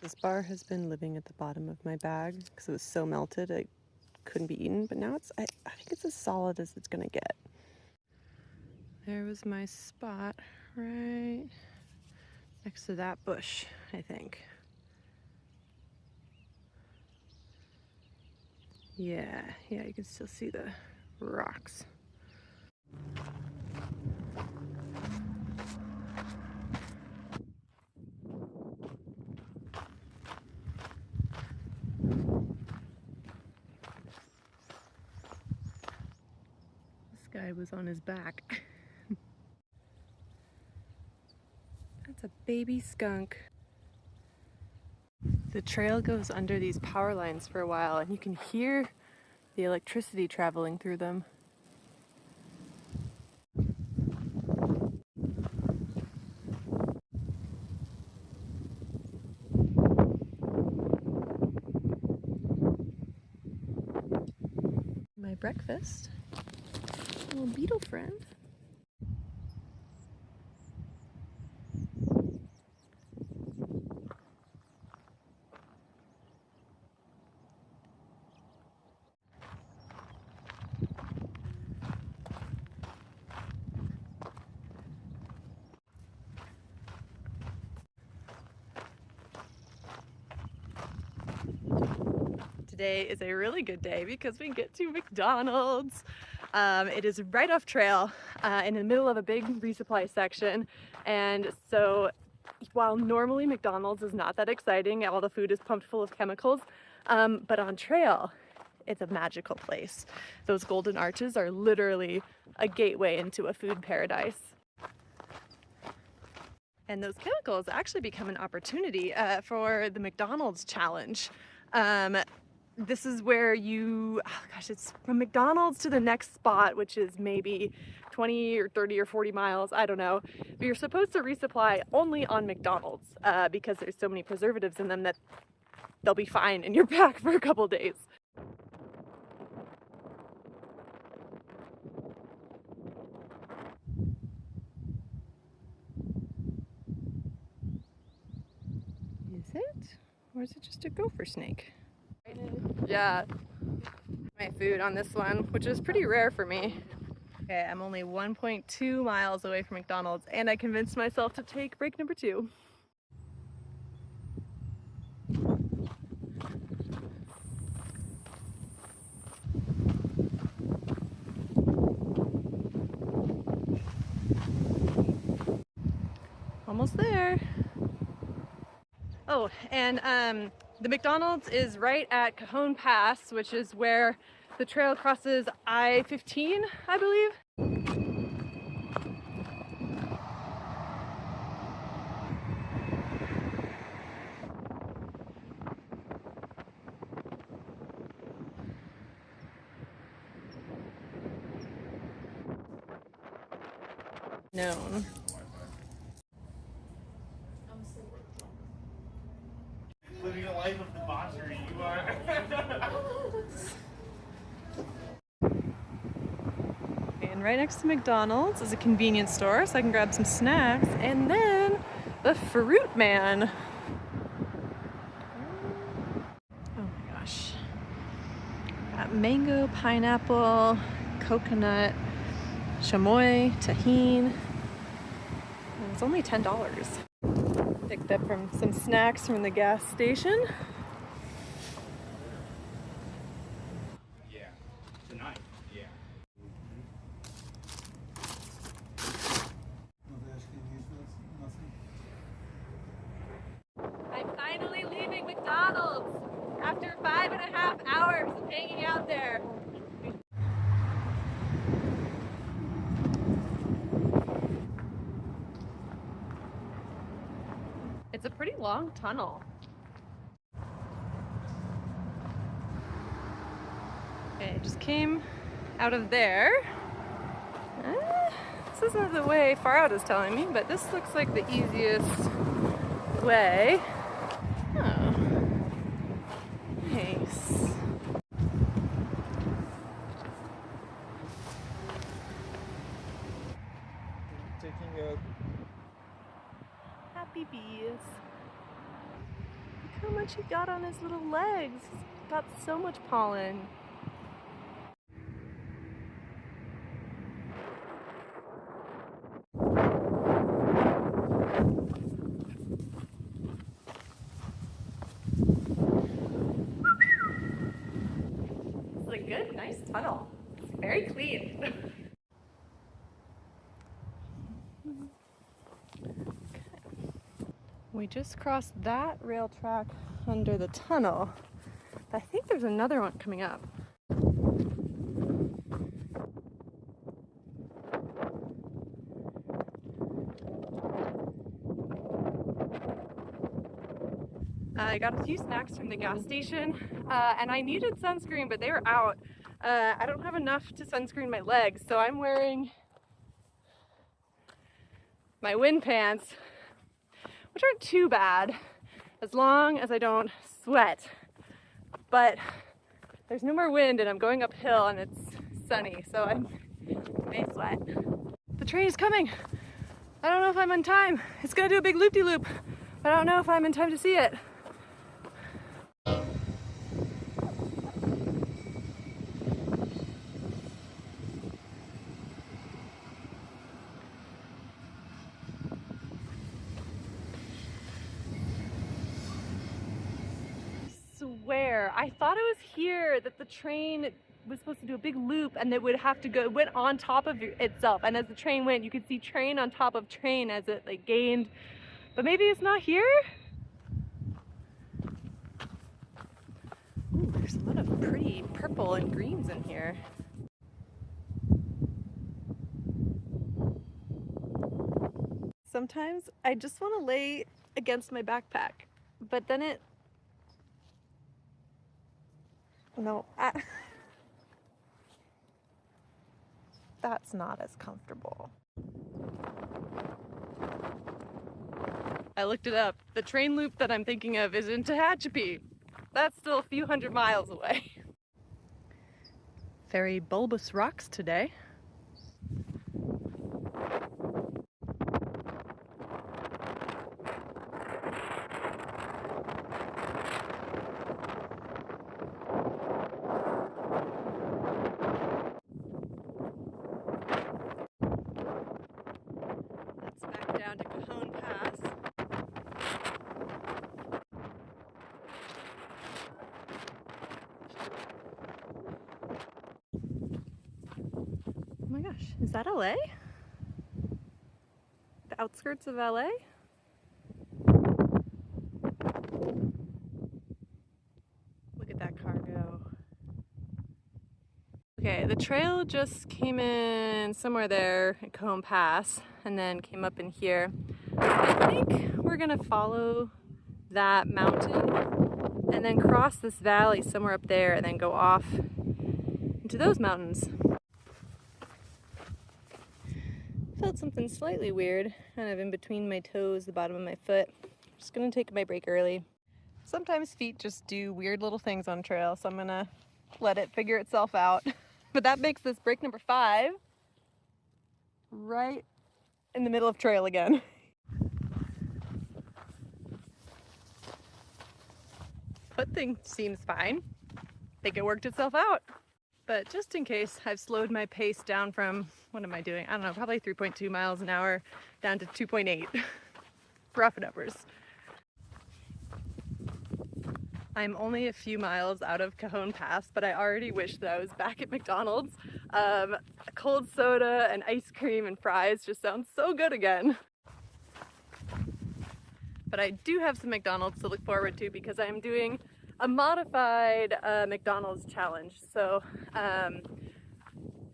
This bar has been living at the bottom of my bag because it was so melted it couldn't be eaten, but now I think it's as solid as it's gonna get. There was my spot right next to that bush, I think. Yeah, you can still see the rocks. This guy was on his back. That's a baby skunk. The trail goes under these power lines for a while, and you can hear the electricity traveling through them. My breakfast, a little beetle friend. Today is a really good day because we get to McDonald's. It is right off trail in the middle of a big resupply section, and so while normally McDonald's is not that exciting, all the food is pumped full of chemicals, but on trail it's a magical place. Those golden arches are literally a gateway into a food paradise. And those chemicals actually become an opportunity for the McDonald's challenge. This is where it's from McDonald's to the next spot, which is maybe 20 or 30 or 40 miles, I don't know. But you're supposed to resupply only on McDonald's because there's so many preservatives in them that they'll be fine in your pack for a couple days. Is it? Or is it just a gopher snake? Yeah, my food on this one, which is pretty rare for me. Okay, I'm only 1.2 miles away from McDonald's, and I convinced myself to take break number 2. Almost there. Oh, and the McDonald's is right at Cajon Pass, which is where the trail crosses I-15, I believe. Known. Living a life of debauchery, you are. And right next to McDonald's is a convenience store, so I can grab some snacks, and then the fruit man. Oh my gosh. Got mango, pineapple, coconut, chamoy, tahini. It's only $10. Picked up from some snacks from the gas station. Yeah, tonight, yeah. I'm finally leaving McDonald's after 5.5 hours of hanging out there. It's a pretty long tunnel. Okay, I just came out of there. This isn't the way Far Out is telling me, but this looks like the easiest way. Oh, nice. Taking a Happy bees. much he got on his little legs. He's got so much pollen. This is a good, nice tunnel. It's very clean. We just crossed that rail track under the tunnel. I think there's another one coming up. I got a few snacks from the gas station and I needed sunscreen, but they were out. I don't have enough to sunscreen my legs, so I'm wearing my wind pants, which aren't too bad as long as I don't sweat. But there's no more wind and I'm going uphill and it's sunny, so I may sweat. The train is coming. I don't know if I'm on time. It's gonna do a big loop-de-loop, but I don't know if I'm in time to see it. Swear, I thought it was here that the train was supposed to do a big loop and it would have to go, it went on top of itself, and as the train went you could see train on top of train as it like gained, but maybe it's not here? Ooh, there's a lot of pretty purple and greens in here. Sometimes I just want to lay against my backpack, but then it that's not as comfortable. I looked it up. The train loop that I'm thinking of is in Tehachapi. That's still a few hundred miles away. Very bulbous rocks today. Down to Cajon Pass. Oh my gosh, is that LA? The outskirts of LA? Look at that car go. Okay, the trail just came in somewhere there at Cajon Pass and then came up in here. I think we're gonna follow that mountain and then cross this valley somewhere up there and then go off into those mountains. Felt something slightly weird, kind of in between my toes, the bottom of my foot. Just gonna take my break early. Sometimes feet just do weird little things on trail, so I'm gonna let it figure itself out. But that makes this break number 5 right in the middle of trail again. Foot thing seems fine. I think it worked itself out. But just in case, I've slowed my pace down from, what am I doing? I don't know, probably 3.2 miles an hour down to 2.8. Rough numbers. I'm only a few miles out of Cajon Pass, but I already wish that I was back at McDonald's. A cold soda and ice cream and fries just sounds so good again. But I do have some McDonald's to look forward to because I'm doing a modified McDonald's challenge. So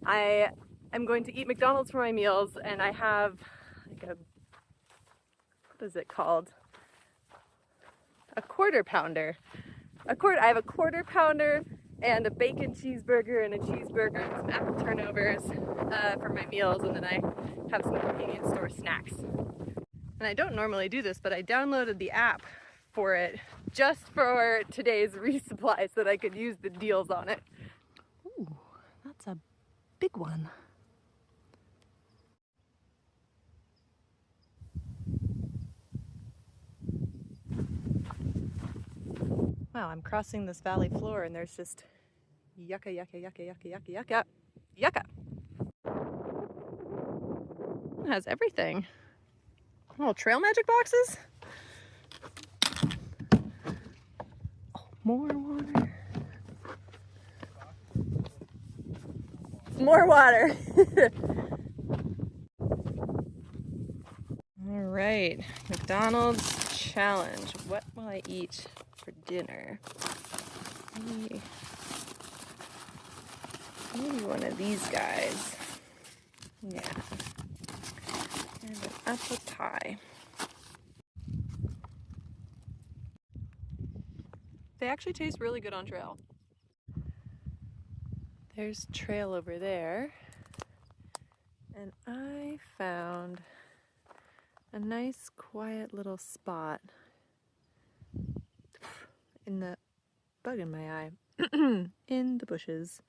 I am going to eat McDonald's for my meals, and I have like a, what is it called? A quarter pounder. I have a quarter pounder and a bacon cheeseburger and a cheeseburger and some apple turnovers for my meals, and then I have some convenience store snacks. And I don't normally do this, but I downloaded the app for it just for today's resupply so that I could use the deals on it. Ooh, that's a big one. Wow, I'm crossing this valley floor and there's just yucca, yucca, yucca, yucca, yucca, yucca, yucca. It has everything. Oh, trail magic boxes? Oh, more water. More water. All right, McDonald's challenge. What will I eat for dinner? Maybe one of these guys. Yeah. And an apple pie. They actually taste really good on trail. There's trail over there. And I found a nice quiet little spot in the bug in my eye in the bushes.